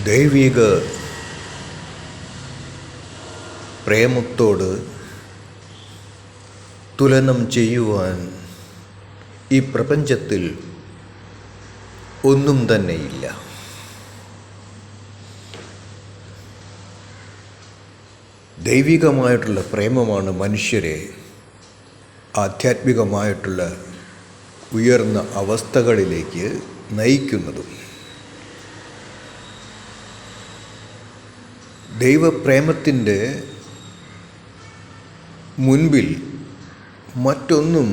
ദൈവിക പ്രേമത്തോട് തുലനം ചെയ്യുവാൻ ഈ പ്രപഞ്ചത്തിൽ ഒന്നും തന്നെയില്ല. ദൈവികമായിട്ടുള്ള പ്രേമമാണ് മനുഷ്യരെ ആധ്യാത്മികമായിട്ടുള്ള ഉയർന്ന അവസ്ഥകളിലേക്ക് നയിക്കുന്നതും. ദൈവപ്രേമത്തിൻ്റെ മുൻപിൽ മറ്റൊന്നും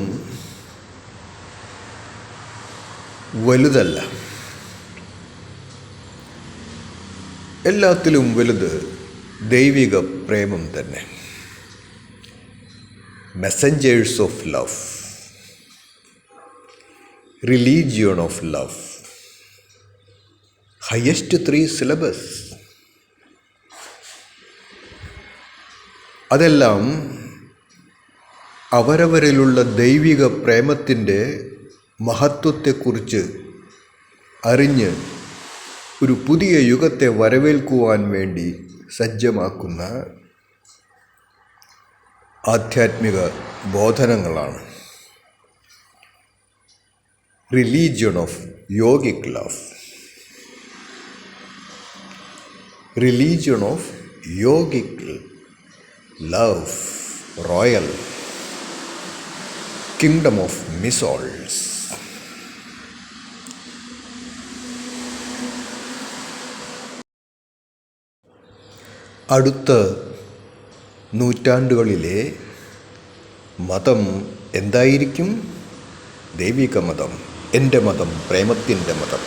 വലുതല്ല. എല്ലാത്തിലും വലുത് ദൈവിക പ്രേമം തന്നെ. Messengers of love, religion of love, highest 3 syllabus. അതെല്ലാം അവരവരിലുള്ള ദൈവിക പ്രേമത്തിൻ്റെ മഹത്വത്തെക്കുറിച്ച് അറിഞ്ഞ് ഒരു പുതിയ യുഗത്തെ വരവേൽക്കുവാൻ വേണ്ടി സജ്ജമാക്കുന്ന ആധ്യാത്മിക ബോധനങ്ങളാണ്. Religion of yogic love, religion of yogic love, royal kingdom of my souls. അടുത്ത നൂറ്റാണ്ടുകളിലെ മതം എന്തായിരിക്കും? ദൈവിക മതം, എൻ്റെ മതം, പ്രേമത്തിൻ്റെ മതം.